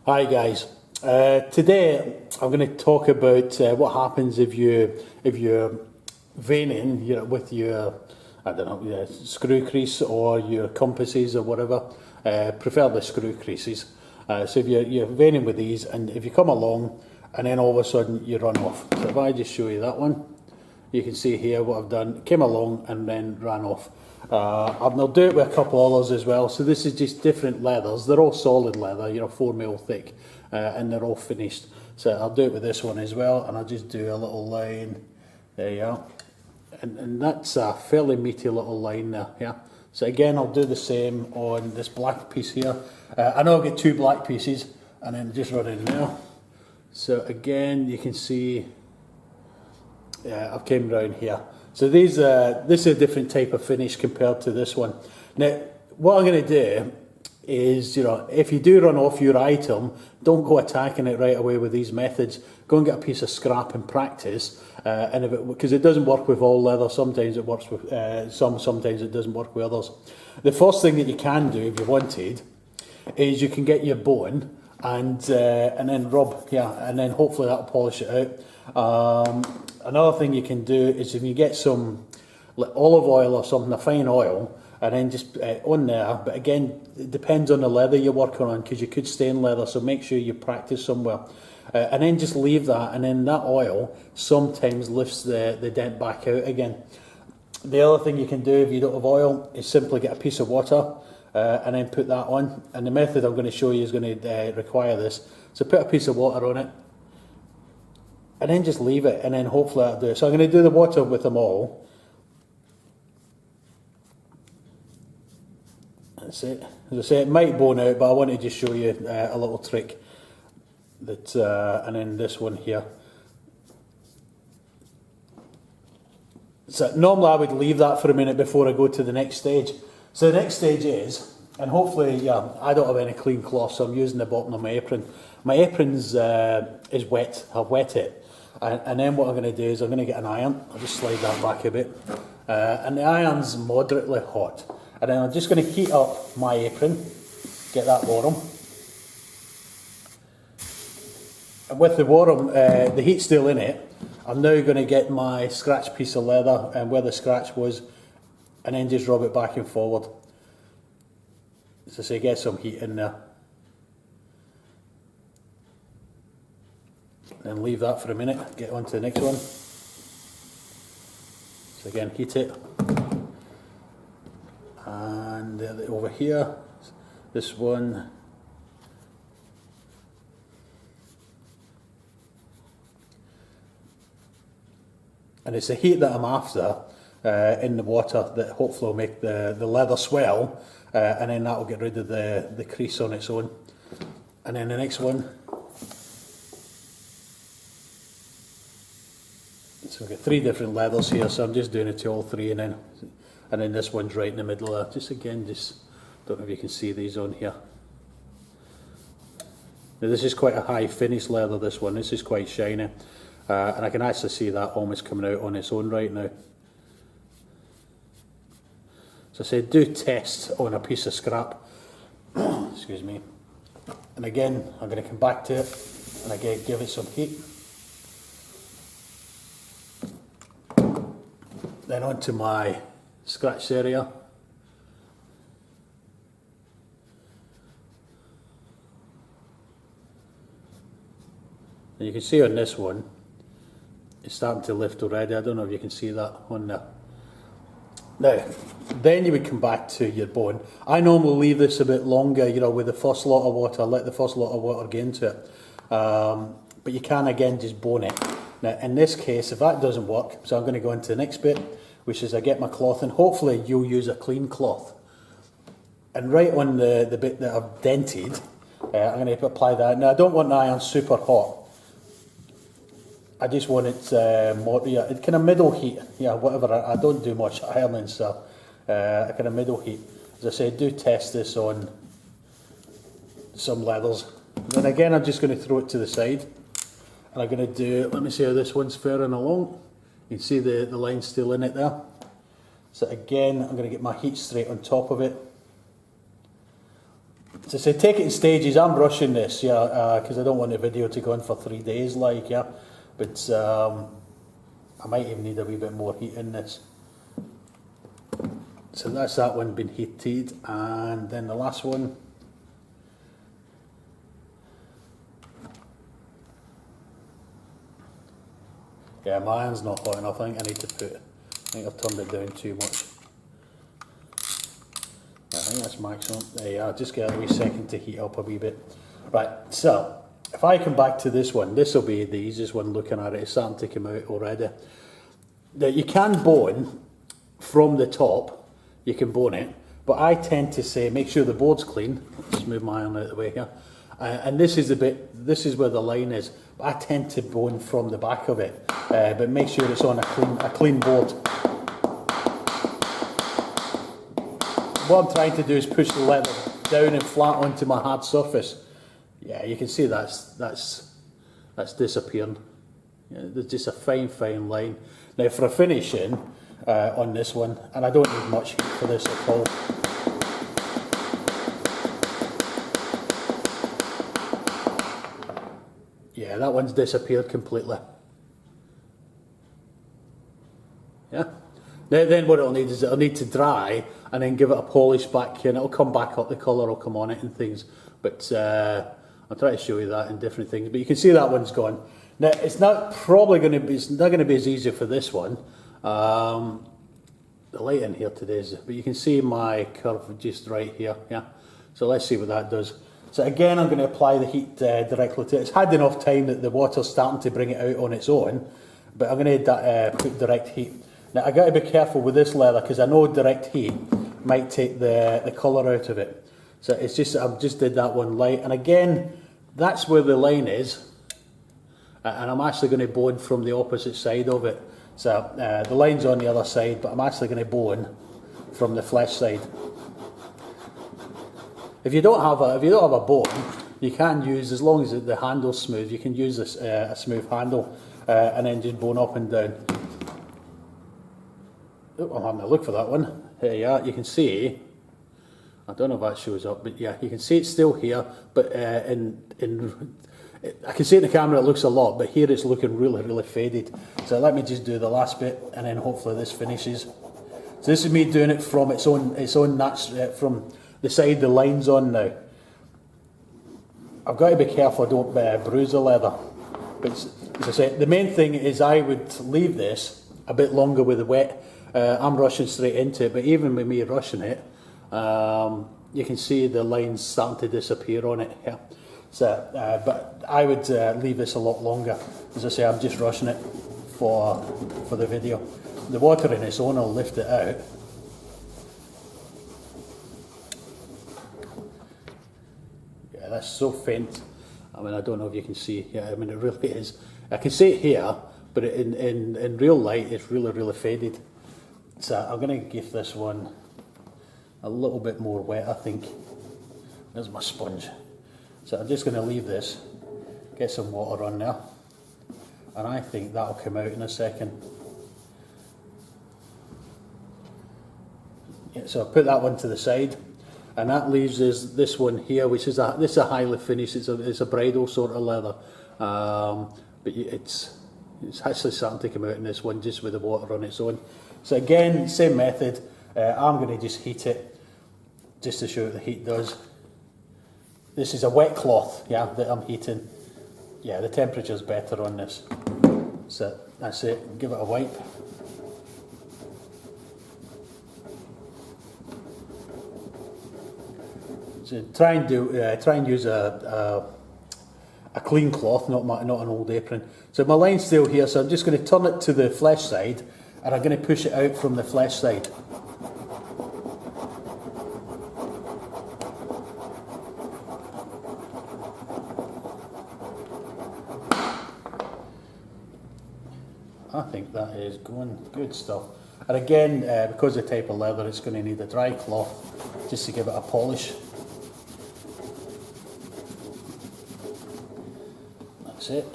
Hi guys. Today I'm going to talk about what happens if you're veining with your I don't know screw crease or your compasses or whatever. Prefer the screw creases. So if you're veining with these, and if you come along and then all of a sudden you run off. So if I just show you that one, you can see here what I've done. Came along and then ran off. I'll do it with a couple others as well. So this is just different leathers. They're all solid leather, 4mm thick, and they're all finished. So I'll do it with this one as well, and I'll just do a little line. There you are. And that's a fairly meaty little line there, yeah. So again, I'll do the same on this black piece here. I know I'll get two black pieces, and then just run in there. So again, you can see I've came round here. So this is a different type of finish compared to this one. Now, what I'm going to do is, if you do run off your item, don't go attacking it right away with these methods. Go and get a piece of scrap and practice. And because it doesn't work with all leather, sometimes it works with sometimes it doesn't work with others. The first thing that you can do, if you wanted, is you can get your bone and then rub, and then hopefully that'll polish it out. Another thing you can do is if you get some olive oil or something, a fine oil, and then just on there, but again, it depends on the leather you're working on, because you could stain leather, so make sure you practice somewhere. And then just leave that, and then that oil sometimes lifts the dent back out again. The other thing you can do if you don't have oil is simply get a piece of water and then put that on. And the method I'm going to show you is going to require this. So put a piece of water on it, and then just leave it, and then hopefully that'll do it. So I'm going to do the water with them all. That's it. As I say, it might bone out, but I want to just show you a little trick. That and then this one here. So normally I would leave that for a minute before I go to the next stage. So the next stage is, and hopefully, I don't have any clean cloth, so I'm using the bottom of my apron. My apron's is wet. I've wet it. And then what I'm going to do is I'm going to get an iron. I'll just slide that back a bit. And the iron's moderately hot. And then I'm just going to heat up my apron, get that warm. And with the warm, the heat still in it, I'm now going to get my scratch piece of leather and where the scratch was, and then just rub it back and forward. So say get some heat in there. Then leave that for a minute, get on to the next one. So again, heat it. And over here, this one. And it's the heat that I'm after in the water that hopefully will make the leather swell, and then that will get rid of the crease on its own. And then the next one. So we've got three different leathers here, so I'm just doing it to all three, and then this one's right in the middle there. Just don't know if you can see these on here. Now this is quite a high finish leather, this one. This is quite shiny. And I can actually see that almost coming out on its own right now. So I said, do test on a piece of scrap. Excuse me. And again, I'm going to come back to it, and again, give it some heat. Then onto my scratch area. And you can see on this one, it's starting to lift already. I don't know if you can see that on there. Now, then you would come back to your bone. I normally leave this a bit longer, with the first lot of water. Let the first lot of water get into it. But you can, again, just bone it. Now, in this case, if that doesn't work, so I'm going to go into the next bit, which is I get my cloth, and hopefully you'll use a clean cloth. And right on the bit that I've dented, I'm going to apply that. Now, I don't want the iron super hot. I just want it it's kind of middle heat, whatever. I don't do much ironing, so a kind of middle heat. As I said, do test this on some leathers. Then again, I'm just going to throw it to the side, and I'm going to do. Let me see how this one's faring along. You can see the line still in it there. So again, I'm going to get my heat straight on top of it. So say take it in stages. I'm rushing this, yeah, because I don't want the video to go on for 3 days, like, yeah. But I might even need a wee bit more heat in this. So that's that one been heated, and then the last one. Yeah, my iron's not hot enough. I think I think I've turned it down too much. I think that's maximum. There you are, just get a wee second to heat up a wee bit. Right, so if I come back to this one, this will be the easiest one looking at it. It's starting to come out already. Now you can bone from the top, you can bone it, but I tend to say make sure the board's clean. Let's move my iron out of the way here. And this is where the line is. I tend to bone from the back of it, but make sure it's on a clean board. What I'm trying to do is push the leather down and flat onto my hard surface. Yeah, you can see that's disappearing. Yeah, there's just a fine line. Now for a finishing on this one, and I don't need much heat for this at all. Yeah, that one's disappeared completely. Yeah. Now then what it'll need is it'll need to dry and then give it a polish back and it'll come back up, the colour will come on it and things. But I'll try to show you that in different things. But you can see that one's gone. Now it's not going to be as easy for this one. The light in here today is, but you can see my curve just right here. Yeah. So let's see what that does. So again, I'm going to apply the heat directly to it. It's had enough time that the water's starting to bring it out on its own, but I'm going to put direct heat. Now I got to be careful with this leather because I know direct heat might take the colour out of it. So it's just I've just did that one light, and again, that's where the line is, and I'm actually going to bone from the opposite side of it. So the line's on the other side, but I'm actually going to bone from the flesh side. If you don't have a bone, you can use, as long as the handle's smooth, you can use this a smooth handle and then just bone up and down. Oh, I'm having a look for that one. Here you are. You can see. I don't know if that shows up, but yeah, you can see it's still here. But I can see in the camera it looks a lot, but here it's looking really faded. So let me just do the last bit, and then hopefully this finishes. So this is me doing it from its own from the side the line's on now. I've got to be careful I don't bruise the leather. But as I say, the main thing is I would leave this a bit longer with the wet. I'm rushing straight into it, but even with me rushing it, you can see the lines starting to disappear on it. Yeah. So, but I would leave this a lot longer. As I say, I'm just rushing it for the video. The water in its own will lift it out. Yeah, that's so faint. I mean, I don't know if you can see. Yeah, I mean, it really is. I can see it here, but in real light, it's really faded. So I'm going to give this one a little bit more wet, I think. There's my sponge. So I'm just going to leave this, get some water on there, and I think that'll come out in a second. Yeah, so I'll put that one to the side, and that leaves us this one here, which is this is a highly finished. It's a bridal sort of leather, but it's actually starting to come out in this one just with the water on its own. So again, same method. I'm going to just heat it, just to show what the heat does. This is a wet cloth, yeah, that I'm heating. Yeah, the temperature's better on this. So that's it. Give it a wipe. So try and use a clean cloth, not an old apron. So my line's still here, so I'm just going to turn it to the flesh side, and I'm going to push it out from the flesh side. I think that is going good stuff. And again, because of the type of leather, it's going to need a dry cloth just to give it a polish. That's it.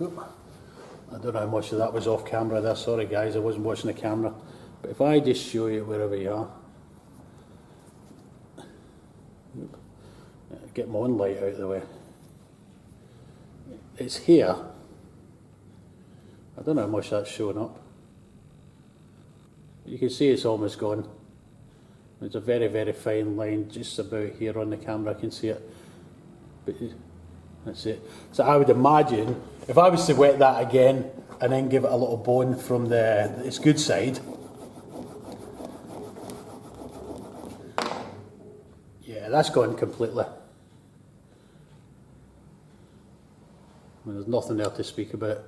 Oop. I don't know how much of that was off camera there. Sorry guys, I wasn't watching the camera. But if I just show you wherever you are. Oop. Get my own light out of the way. It's here. I don't know how much that's showing up. You can see it's almost gone. There's a very, very fine line just about here on the camera. I can see it. But that's it. So I would imagine if I was to wet that again and then give it a little bone from its good side. Yeah, that's gone completely. There's nothing there to speak about.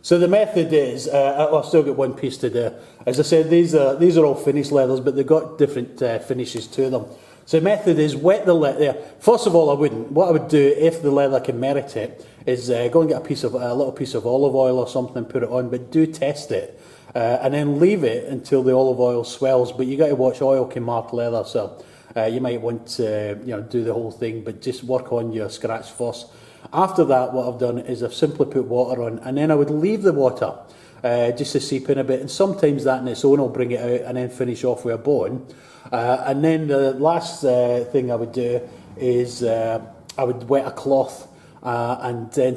So the method is, I've still got one piece to do. As I said, these are all finished leathers, but they've got different finishes to them. So the method is wet the leather. First of all, I wouldn't. What I would do, if the leather can merit it, is go and get a little piece of olive oil or something, put it on, but do test it. And then leave it until the olive oil swells. But you got to watch, oil can mark leather, so you might want to do the whole thing, but just work on your scratch first. After that, what I've done is I've simply put water on, and then I would leave the water just to seep in a bit, and sometimes that on its own will bring it out and then finish off with a bone. And then the last thing I would do is I would wet a cloth and then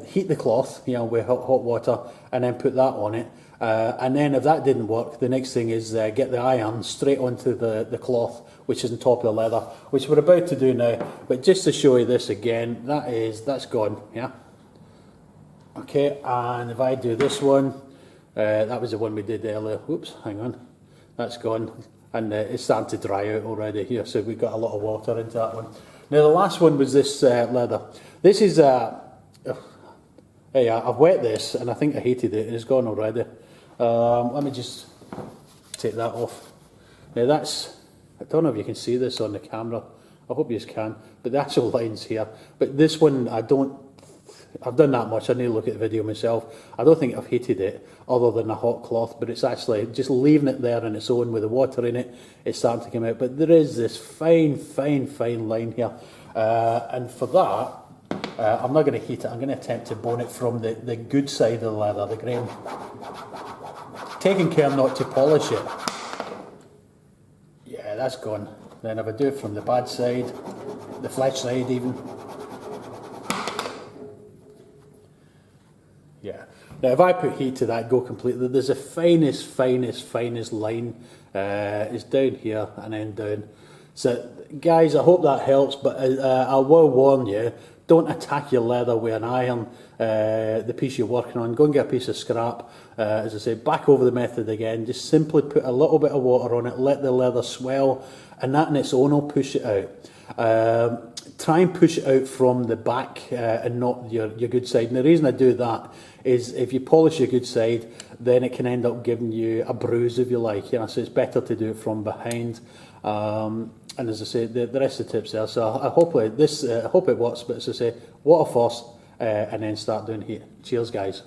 heat the cloth with hot water and then put that on it. And then if that didn't work, the next thing is get the iron straight onto the cloth, which is on top of the leather, which we're about to do now. But just to show you this again, that's gone, yeah? Okay, and if I do this one, that was the one we did earlier. Oops, hang on. That's gone. And it's starting to dry out already here, so we've got a lot of water into that one. Now the last one was this leather. This is, hey, I've wet this, and I think I hated it, and it's gone already. Let me just take that off. Now that's, I don't know if you can see this on the camera. I hope you can, but the actual line's here. But this one, I've done that much. I need to look at the video myself. I don't think I've heated it other than a hot cloth, but it's actually just leaving it there on its own with the water in it. It's starting to come out, but there is this fine, fine, fine line here. And for that, I'm not going to heat it. I'm going to attempt to bone it from the good side of the leather, the grain. Taking care not to polish it. Yeah, that's gone. Then if I do it from the bad side, the flesh side even. Yeah. Now if I put heat to that, go completely, there's the finest, finest, finest line. It's down here and then down. So guys, I hope that helps, but I will warn you, don't attack your leather with an iron, the piece you're working on. Go and get a piece of scrap. As I say, back over the method again. Just simply put a little bit of water on it, let the leather swell, and that on its own will push it out. Try and push it out from the back and not your good side. And the reason I do that is if you polish your good side, then it can end up giving you a bruise if you like. So it's better to do it from behind. And as I say, the rest of the tips there. So I hope it works. But as I say, water first, and then start doing heat. Cheers, guys.